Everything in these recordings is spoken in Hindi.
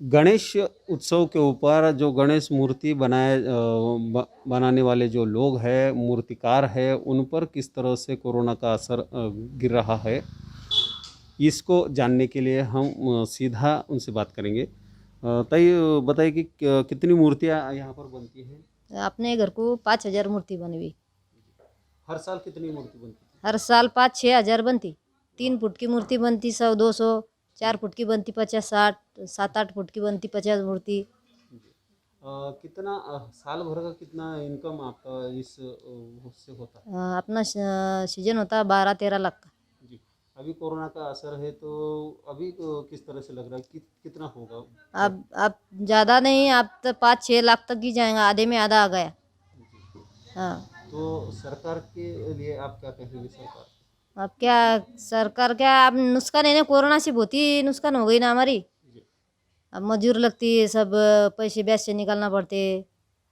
गणेश उत्सव के ऊपर जो गणेश मूर्ति बनाने वाले जो लोग हैं, मूर्तिकार हैं, उन पर किस तरह से कोरोना का असर गिर रहा है, इसको जानने के लिए हम सीधा उनसे बात करेंगे। ताई, बताइए कि कितनी मूर्तियाँ यहाँ पर बनती हैं? अपने घर को 5,000 मूर्ति बनवी। हर साल कितनी मूर्ति बनती है? हर साल 5-6 हज़ार बनती। 3 फुट की मूर्ति बनती 100-200, 4 फुट की बनती 50-60, 7-8 फुट की बनती 50 मूर्ति। कितना साल भर का कितना इनकम आपका इस उससे होता है? अपना सीजन होता है 12-13 लाख का। जी। अभी कोरोना का असर है तो अभी किस तरह से लग रहा है कि कितना होगा? अब ज़्यादा नहीं, अब तो 5-6 लाख तक ही जाएगा, आधे में आधा आ गया। हाँ। तो सरकार के लिए आप क्या कहेंगे? सरकार अब क्या सरकार, क्या अब नुकसान है ना, कोरोना से बहुत ही नुकसान हो गई ना हमारी। जी, अब मजदूर लगती है, सब पैसे ब्याज से निकालना पड़ते।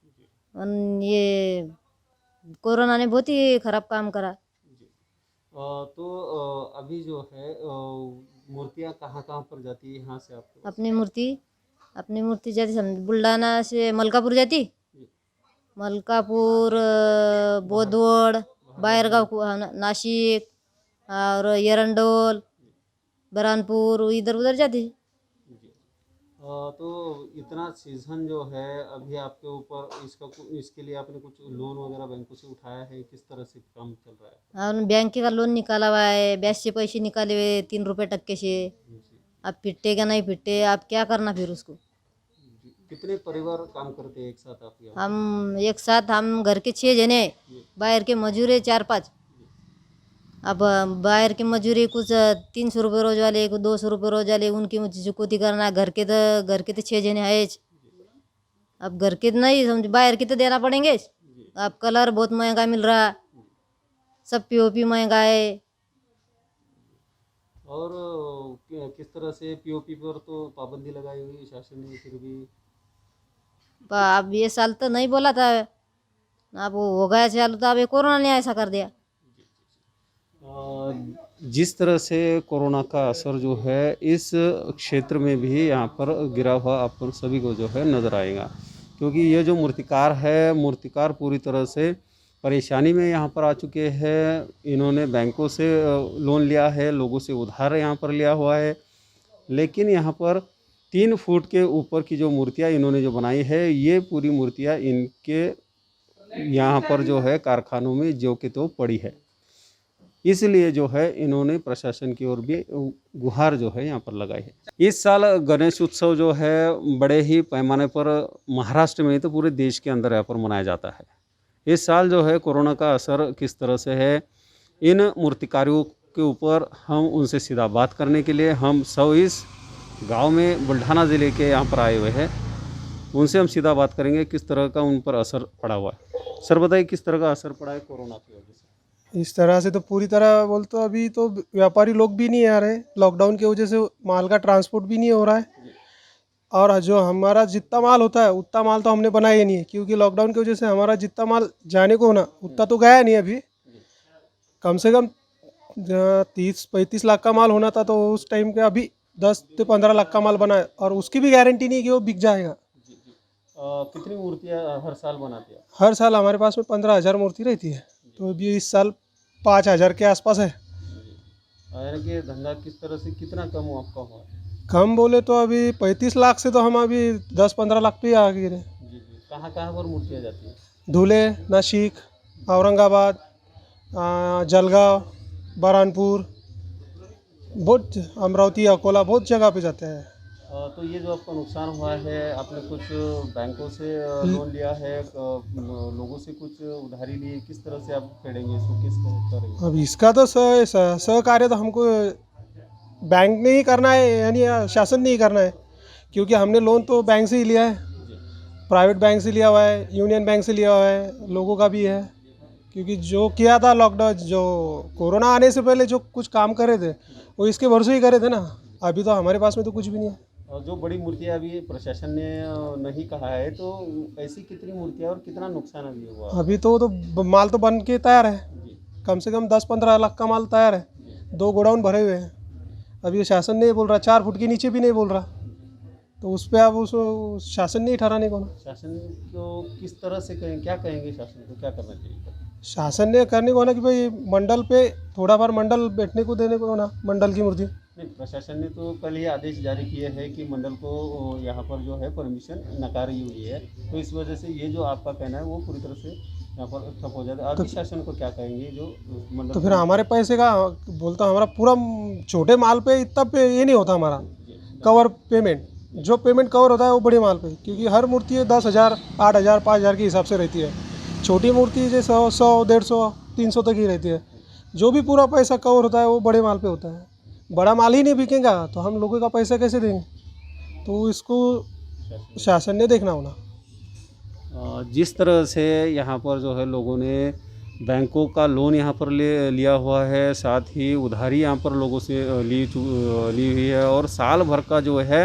जी, ये कोरोना ने बहुत ही खराब काम करा। जी। तो अभी जो है मूर्तियाँ कहाँ कहाँ पर जाती है यहाँ से आपके पास? अपनी मूर्ति जाती समझ बुल्डाना से मलकापूर जाती। जी, मलकापूर, बाहर बोदवड, बाहर बाहेरगाव, नाशिक और एरंडोल, बरानपुर, इधर उधर जाती। जी। तो इतना सीज़न जो है अभी आपके ऊपर, इसके लिए आपने कुछ लोन वगैरह बैंकों से उठाया है? किस तरह से काम चल रहा है? और बैंक का लोन निकाला हुआ है, ब्याज से पैसे निकाले हुए 3 रुपये टक्के से। जी, अब फिट्टे का नहीं फिट्टे, अब क्या करना फिर उसको। जी। कितने परिवार काम करते हैं एक साथ आप यहाँ पर? हम एक साथ, हम घर के 6 जने, जी, बाहर के मजूर 4-5। जी, अब बाहर की मजूरी कुछ 300 रुपये रोज वाले, कुछ 200 रुपये रोज वाले, उनकी मुझे चुकौती करना है। घर के तो 6 जने है। अब घर के तो नहीं, समझ बाहर की तो देना पड़ेंगे। जी, अब कलर बहुत महंगा मिल रहा, जी। सब पीओपी महंगा है। और किस तरह से पीओपी पर तो पाबंदी लगाई हुई है शासन ने, फिर भी? अब ये साल तो नहीं बोला था, अब वो हो गया चालू, तो अब ये कोरोना ने ऐसा कर दिया। जिस तरह से कोरोना का असर जो है इस क्षेत्र में भी यहाँ पर गिरा हुआ आपको सभी को जो है नज़र आएगा, क्योंकि ये जो मूर्तिकार पूरी तरह से परेशानी में यहाँ पर आ चुके हैं। इन्होंने बैंकों से लोन लिया है, लोगों से उधार यहाँ पर लिया हुआ है, लेकिन यहाँ पर 3 फुट के ऊपर की जो मूर्तियाँ इन्होंने जो बनाई है, ये पूरी मूर्तियाँ इनके यहाँ पर जो है कारखानों में जो कि तो पड़ी है। इसलिए जो है इन्होंने प्रशासन की ओर भी गुहार जो है यहाँ पर लगाई है। इस साल गणेश उत्सव जो है बड़े ही पैमाने पर महाराष्ट्र में तो पूरे देश के अंदर यहाँ पर मनाया जाता है। इस साल जो है कोरोना का असर किस तरह से है, इन मूर्तिकारों के ऊपर हम उनसे सीधा बात करने के लिए हम सब इस गांव में बुल्ढाना ज़िले के यहाँ पर आए हुए हैं। उनसे हम सीधा बात करेंगे किस तरह का उन पर असर पड़ा हुआ है। सर, बताइए किस तरह का असर पड़ा है कोरोना की वजह से? इस तरह से तो पूरी तरह बोल, तो अभी तो व्यापारी लोग भी नहीं आ रहे। लॉकडाउन की वजह से माल का ट्रांसपोर्ट भी नहीं हो रहा है। और जो हमारा जितना माल होता है उतना माल तो हमने बनाया ही नहीं है, क्योंकि लॉकडाउन की वजह से हमारा जितना माल जाने को होना उतना तो गया नहीं अभी। कम से कम 30-35 लाख का माल होना था, तो उस टाइम के अभी 10 से 15 लाख का माल बना है, और उसकी भी गारंटी नहीं है कि वो बिक जाएगा। जी, जी। कितनी मूर्तियाँ हर साल बनाते हैं? हर साल हमारे पास में 15,000 मूर्ति रहती है, तो अभी इस साल 5,000 के आसपास है। यानी कि धंधा किस तरह से कितना कम आपका हुआ है? कम बोले तो अभी 35 लाख से तो हम अभी 10-15 लाख पे ही आ गए। जी, जी। कहाँ कहाँ पर मूर्तियाँ जाती हैं? धुले, नासिक, औरंगाबाद, जलगांव, बरानपुर, बहुत, अमरावती, अकोला, बहुत जगह पे जाते हैं। तो ये जो आपका नुकसान हुआ है, आपने कुछ बैंकों से लोन लिया है, लोगों से कुछ उधारी ली, किस तरह से आप फेडेंगे इसको, किस तरह करेंगे? अब इसका तो सहकार्य तो हमको बैंक ने ही करना है, यानी शासन ने ही करना है, क्योंकि हमने लोन तो बैंक से ही लिया है। जी, प्राइवेट बैंक से लिया हुआ है, यूनियन बैंक से लिया हुआ है, लोगों का भी है। क्योंकि जो किया था लॉकडाउन, जो कोरोना आने से पहले जो कुछ काम करे थे वो इसके भरोसे ही करे थे ना। अभी तो हमारे पास में तो कुछ भी नहीं है। और जो बड़ी मूर्तियाँ अभी प्रशासन ने नहीं कहा है, तो ऐसी कितनी मूर्तियाँ और कितना नुकसान अभी हुआ? अभी तो माल तो बन के तैयार है। जी, कम से कम 10-15 लाख का माल तैयार है। जी, 2 गोडाउन भरे हुए हैं। अभी शासन नहीं बोल रहा, 4 फुट के नीचे भी नहीं बोल रहा। तो उस पर आप उस शासन नहीं ठहराने को ना। शासन को किस तरह से कहें, क्या कहेंगे शासन को क्या करना चाहिए? शासन ने करने को ना कि भाई मंडल पे थोड़ा बार मंडल बैठने को देने को ना, मंडल की मूर्ति। नहीं, प्रशासन ने तो कल ये आदेश जारी किए हैं कि मंडल को यहाँ पर जो है परमिशन नकारी हुई है, तो इस वजह से ये जो आपका कहना है वो पूरी तरह से यहाँ पर ठप हो जाता है। अभी शासन को क्या कहेंगे जो मंडल तो फिर हमारे पैसे का बोलता हमारा पूरा छोटे माल पे इतना पे ये नहीं होता हमारा कवर पेमेंट। जो पेमेंट कवर होता है वो बड़े माल पे, क्योंकि हर मूर्ति 10,000 8,000 5,000 के हिसाब से रहती है। छोटी मूर्ति जैसे 100 150 300 तक ही रहती है। जो भी पूरा पैसा कवर होता है वो बड़े माल पे होता है। बड़ा माल ही नहीं बिकेगा तो हम लोगों का पैसा कैसे देंगे? तो इसको शासन ने देखना होना। जिस तरह से यहाँ पर जो है लोगों ने बैंकों का लोन यहाँ पर लिया हुआ है, साथ ही उधारी यहाँ पर लोगों से ली हुई है, और साल भर का जो है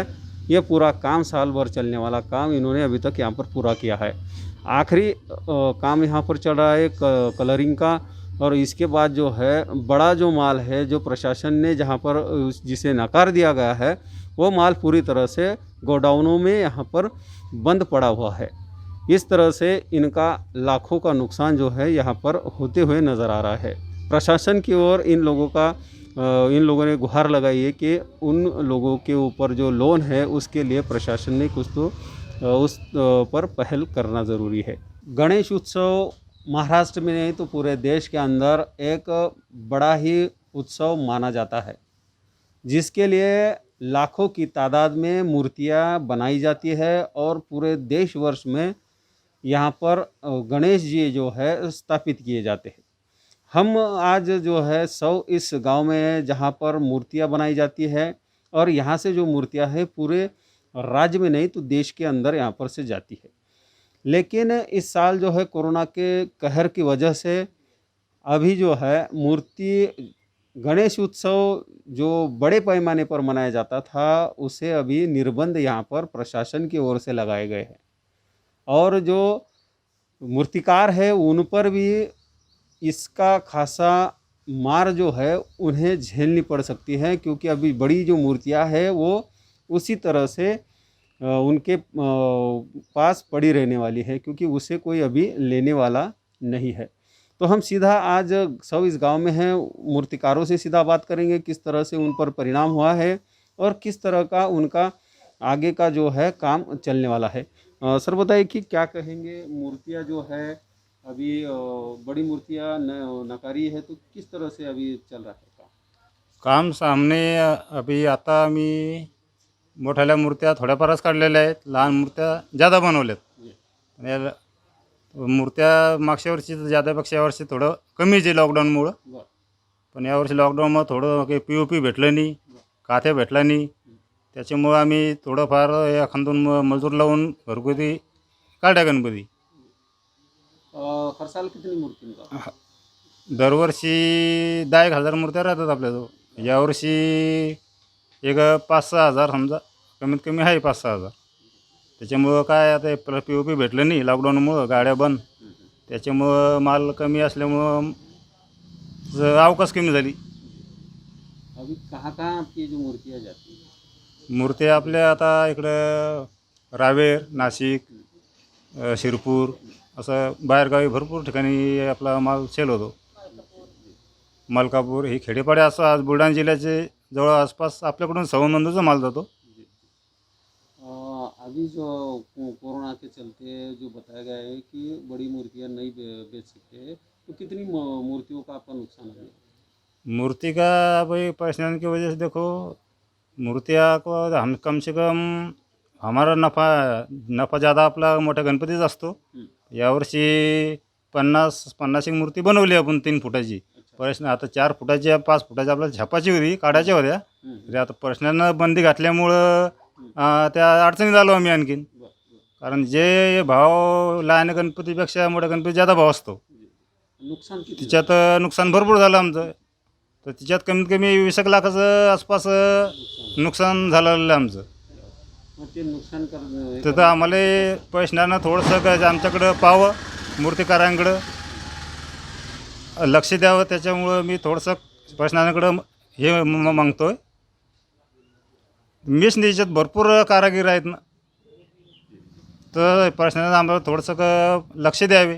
ये पूरा काम, साल भर चलने वाला काम इन्होंने अभी तक यहाँ पर पूरा किया है। आखिरी काम यहाँ पर चल रहा है कलरिंग का, और इसके बाद जो है बड़ा जो माल है जो प्रशासन ने जहाँ पर जिसे नकार दिया गया है वो माल पूरी तरह से गोडाउनों में यहाँ पर बंद पड़ा हुआ है। इस तरह से इनका लाखों का नुकसान जो है यहाँ पर होते हुए नज़र आ रहा है। प्रशासन की ओर इन लोगों ने गुहार लगाई है कि उन लोगों के ऊपर जो लोन है उसके लिए प्रशासन ने कुछ तो उस पर पहल करना ज़रूरी है। गणेश उत्सव महाराष्ट्र में नहीं तो पूरे देश के अंदर एक बड़ा ही उत्सव माना जाता है, जिसके लिए लाखों की तादाद में मूर्तियां बनाई जाती है, और पूरे देश वर्ष में यहाँ पर गणेश जी जो है स्थापित किए जाते हैं। हम आज जो है इस गांव में है जहाँ पर मूर्तियां बनाई जाती है, और यहाँ से जो मूर्तियां हैं पूरे राज्य में नहीं तो देश के अंदर यहाँ पर से जाती है। लेकिन इस साल जो है कोरोना के कहर की वजह से अभी जो है मूर्ति गणेश उत्सव जो बड़े पैमाने पर मनाया जाता था उसे अभी निर्बंध यहाँ पर प्रशासन की ओर से लगाए गए हैं, और जो मूर्तिकार है उन पर भी इसका खासा मार जो है उन्हें झेलनी पड़ सकती है, क्योंकि अभी बड़ी जो मूर्तियां है वो उसी तरह से उनके पास पड़ी रहने वाली है, क्योंकि उसे कोई अभी लेने वाला नहीं है। तो हम सीधा आज इस गांव में हैं, मूर्तिकारों से सीधा बात करेंगे किस तरह से उन पर परिणाम हुआ है और किस तरह का उनका आगे का जो है काम चलने वाला है। सर बताइए कि क्या कहेंगे, मूर्तियां जो है अभी बड़ी मूर्तियां नकारी है तो किस तरह से अभी चल रहा है काम सामने अभी आता आम्ही मोठ्या मूर्त्या थोड्याफारच काढलेल्या आहेत, लहान मूर्त्या ज़्यादा बनवल्यात. आणि मूर्त्या मागच्या वर्षी ज्यादापेक्षा यावर्षी थोडं कमीच आहे लॉकडाऊनमुळं. पण यावर्षी लॉकडाऊनमुळं थोडं काही POP भेटलं नाही, काथ्या भेटला नाही. त्याच्यामुळं आम्ही थोडंफार एखादून मजूर लावून घरगुती काढ्या गणपती. हर साल कितनी मूर्ति का? दरवर्षी 10,000 मूर्त्या राहतात आपल्याजवळ. यावर्षी एक 5-6 हजार समजा कमीत कमी आहे, 5-6 हजार. त्याच्यामुळं काय आता POP भेटलं नाही लॉकडाऊनमुळं, गाड्या बंद. त्याच्यामुळं माल कमी असल्यामुळं अवकाश कमी झाली. अभी कहाँ आपकी जो मूर्तियाँ जाती हैं? मूर्त्या आपल्या आता इकडं रावेर, नाशिक, शिरपूर असं बाहेरगावी भरपूर ठिकाणी आपला माल सेल होतो. मलकापूर ही खेडेपाडे असं आज बुलढाणा जिल्ह्याचे जवळ आसपास आपल्याकडून संबंधीचा माल जातो. अभी जो कोरोना के चलते जो बताया गया है कि बड़ी मूर्तियाँ नहीं बेच सकते, तो कितनी मूर्तियों का आपका नुकसान है? मूर्ति का भाई परेशानी की वजह से देखो, मूर्तियाँ को हम कम से कम हमारा नफ़ा ज़्यादा आपला मोठ्या गणपतीचा असतो. यावर्षी 50 मूर्ती बनवली आपण 3 फुटाची. प्रश्न आता 4 फुटाची 5 फुटाची आपल्याला छापाची होती, काढायच्या होत्या. तरी आता प्रश्नानं बंदी घातल्यामुळं त्या अडचणीत आलो आम्ही आणखीन. कारण जे भाव लहान गणपतीपेक्षा मोठ्या गणपती ज़्यादा भाव असतो. नुकसान किती? तिच्यात नुकसान भरपूर झालं आमचं. तर तिच्यात कमीत कमी 20 लाखाचं आसपास नुकसान झालेलं आमचं. मग ते नुकसान तर आम्हाला प्रश्नानं थोडंसं आमच्याकडं पाहावं, मूर्तिकारांकडं लक्ष द्यावं. त्याच्यामुळं मी थोडंसं प्रश्नांकडं हे मागतो आहे. मीच निश्चित भरपूर कारागीर आहेत ना, तर प्रश्नाचं आम्हाला थोडंसं लक्ष द्यावे.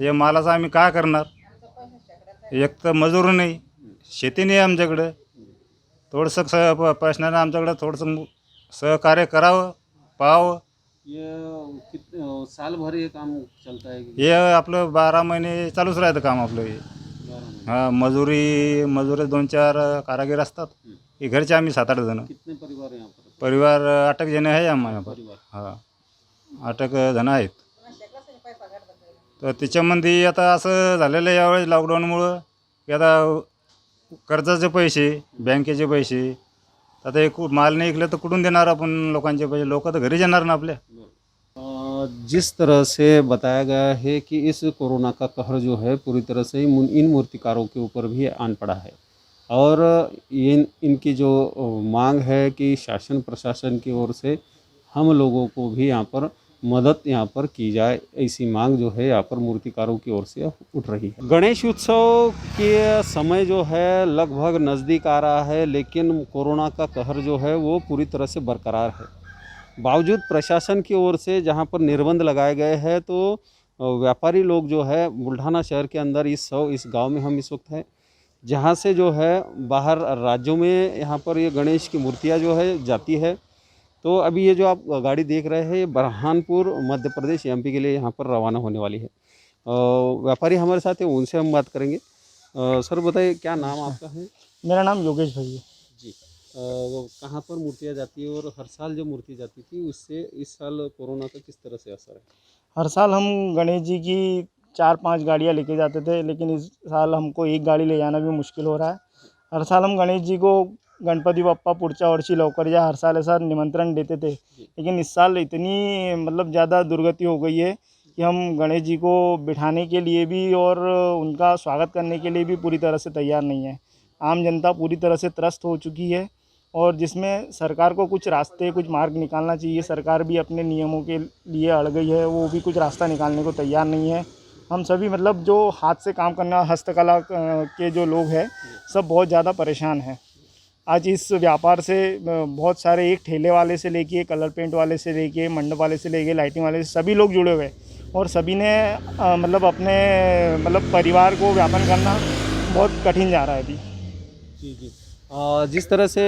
हे मालाचं आम्ही काय करणार, एक तर मजूर नाही, शेती नाही आमच्याकडं. थोडंसं प्रश्नानं आमच्याकडं थोडंसं सहकार्य करावं, पाहावं. ये साल भर ये काम चलता है कि हे आपलं 12 महिने चालूच राहतं काम आपलं हे. 12 महीने? हां, मजुरी 2-4 कारागीर असतात. हे घरचे आम्ही 7-8 जण. कितने परिवार यहाँ पर? परिवार 8 जण आहे आम्हाला पर. परिवार हां, 8 जण आहेत. तर त्याच्यामध्ये आता असं झालेलं आहे यावेळेस लॉकडाऊनमुळं की आता कर्जाचे पैसे, बँकेचे पैसे, आता हे माल नाही विकलं तर कुठून देणार आपण लोकांचे पैसे? लोक तर घरी जाणार ना आपल्या. जिस तरह से बताया गया है कि इस कोरोना का कहर जो है पूरी तरह से इन मूर्तिकारों के ऊपर भी आन पड़ा है और इनकी जो मांग है कि शासन प्रशासन की ओर से हम लोगों को भी यहाँ पर मदद यहाँ पर की जाए, ऐसी मांग जो है यहाँ पर मूर्तिकारों की ओर से उठ रही है। गणेश उत्सव के समय जो है लगभग नज़दीक आ रहा है, लेकिन कोरोना का कहर जो है वो पूरी तरह से बरकरार है। बावजूद प्रशासन की ओर से जहाँ पर निर्बंध लगाए गए हैं, तो व्यापारी लोग जो है बुल्ढाना शहर के अंदर इस गांव में हम इस वक्त हैं, जहाँ से जो है बाहर राज्यों में यहाँ पर ये गणेश की मूर्तियाँ जो है जाती है। तो अभी ये जो आप गाड़ी देख रहे हैं, ये बरहानपुर मध्य प्रदेश एमपी के लिए यहाँ पर रवाना होने वाली है। व्यापारी हमारे साथ हैं, उनसे हम बात करेंगे। सर बताइए, क्या नाम आपका है? मेरा नाम योगेश भाई है। जी। वो कहाँ पर मूर्तियाँ जाती है और हर साल जो मूर्ति जाती थी उससे इस साल कोरोना का किस तरह से असर है? हर साल हम गणेश जी की 4-5 गाड़ियाँ लेके जाते थे, लेकिन इस साल हमको एक गाड़ी ले जाना भी मुश्किल हो रहा है। हर साल हम गणेश जी को गणपति बप्पा पुढच्या वर्षी लवकर या हर साल ऐसा निमंत्रण देते थे, लेकिन इस साल इतनी मतलब ज़्यादा दुर्गति हो गई है कि हम गणेश जी को बिठाने के लिए भी और उनका स्वागत करने के लिए भी पूरी तरह से तैयार नहीं है। आम जनता पूरी तरह से त्रस्त हो चुकी है और जिसमें सरकार को कुछ रास्ते, कुछ मार्ग निकालना चाहिए। सरकार भी अपने नियमों के लिए अड़ गई है, वो भी कुछ रास्ता निकालने को तैयार नहीं है। हम सभी मतलब जो हाथ से काम करना, हस्तकला के जो लोग हैं, सब बहुत ज़्यादा परेशान हैं। आज इस व्यापार से बहुत सारे, एक ठेले वाले से लेके, कलर पेंट वाले से लेके, मंडप वाले से लेके, लाइटिंग वाले से, सभी लोग जुड़े हुए हैं और सभी ने मतलब अपने मतलब परिवार को व्यापन करना बहुत कठिन जा रहा है अभी। जी जी। जिस तरह से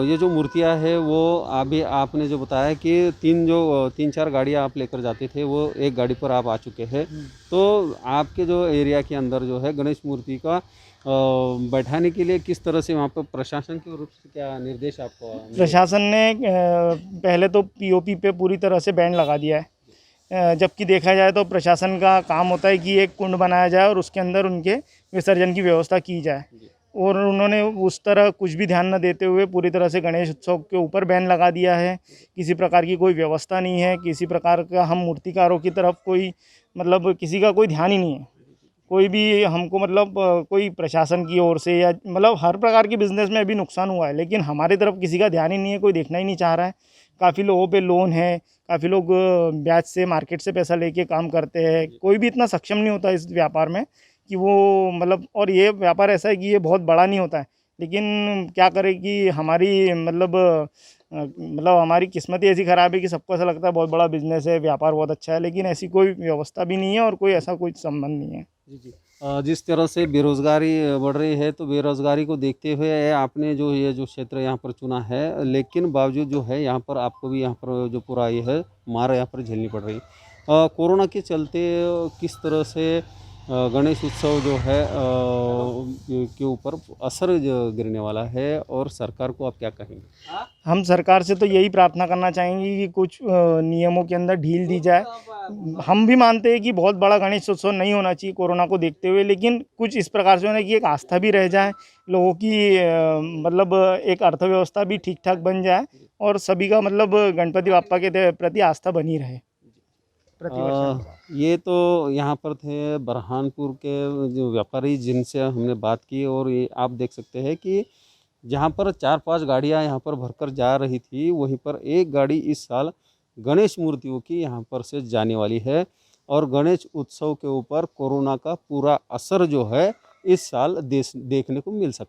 ये जो मूर्तियाँ है वो अभी आपने जो बताया कि 3-4 गाड़ियाँ आप लेकर जाते थे, वो एक गाड़ी पर आप आ चुके हैं। तो आपके जो एरिया के अंदर जो है गणेश मूर्ति का बैठाने के लिए किस तरह से वहाँ पर प्रशासन की ओर से क्या निर्देश आपको? प्रशासन ने पहले तो पीओपी पे पूरी तरह से बैन लगा दिया है, जबकि देखा जाए तो प्रशासन का काम होता है कि एक कुंड बनाया जाए और उसके अंदर उनके विसर्जन की व्यवस्था की जाए, और उन्होंने उस तरह कुछ भी ध्यान न देते हुए पूरी तरह से गणेश उत्सव के ऊपर बैन लगा दिया है। किसी प्रकार की कोई व्यवस्था नहीं है, किसी प्रकार का हम मूर्तिकारों की तरफ कोई मतलब किसी का कोई ध्यान ही नहीं है। कोई भी हमको मतलब कोई प्रशासन की ओर से या मतलब हर प्रकार के बिज़नेस में अभी नुकसान हुआ है, लेकिन हमारी तरफ किसी का ध्यान ही नहीं है, कोई देखना ही नहीं चाह रहा है। काफ़ी लोगों पे लोन है, काफ़ी लोग ब्याज से, मार्केट से पैसा लेके काम करते हैं। कोई भी इतना सक्षम नहीं होता इस व्यापार में कि वो मतलब, और ये व्यापार ऐसा है कि ये बहुत बड़ा नहीं होता है, लेकिन क्या करें कि हमारी मतलब हमारी किस्मत ही ऐसी ख़राब है कि सबको ऐसा लगता है बहुत बड़ा बिज़नेस है, व्यापार बहुत अच्छा है, लेकिन ऐसी कोई व्यवस्था भी नहीं है और कोई ऐसा कोई संबंध नहीं है। जी जी। जिस तरह से बेरोज़गारी बढ़ रही है, तो बेरोज़गारी को देखते हुए आपने जो ये जो क्षेत्र यहाँ पर चुना है, लेकिन बावजूद जो है यहाँ पर आपको भी यहाँ पर जो पूरा ये है मार यहाँ पर झेलनी पड़ रही है। कोरोना के चलते किस तरह से गणेश उत्सव जो है के ऊपर असर जो गिरने वाला है, और सरकार को आप क्या कहेंगे? हम सरकार से तो यही प्रार्थना करना चाहेंगे कि कुछ नियमों के अंदर ढील दी जाए। हम भी मानते हैं कि बहुत बड़ा गणेश उत्सव नहीं होना चाहिए कोरोना को देखते हुए, लेकिन कुछ इस प्रकार से होना कि एक आस्था भी रह जाए, लोगों की मतलब एक अर्थव्यवस्था भी ठीक ठाक बन जाए और सभी का मतलब गणपति बाप्पा के प्रति आस्था बनी रहे। ये तो यहाँ पर थे बरहानपुर के जो व्यापारी जिनसे हमने बात की, और ये आप देख सकते हैं कि जहाँ पर 4-5 गाड़ियाँ यहाँ पर भरकर जा रही थी, वहीं पर एक गाड़ी इस साल गणेश मूर्तियों की यहाँ पर से जाने वाली है, और गणेश उत्सव के ऊपर कोरोना का पूरा असर जो है इस साल देखने को मिल सकता है।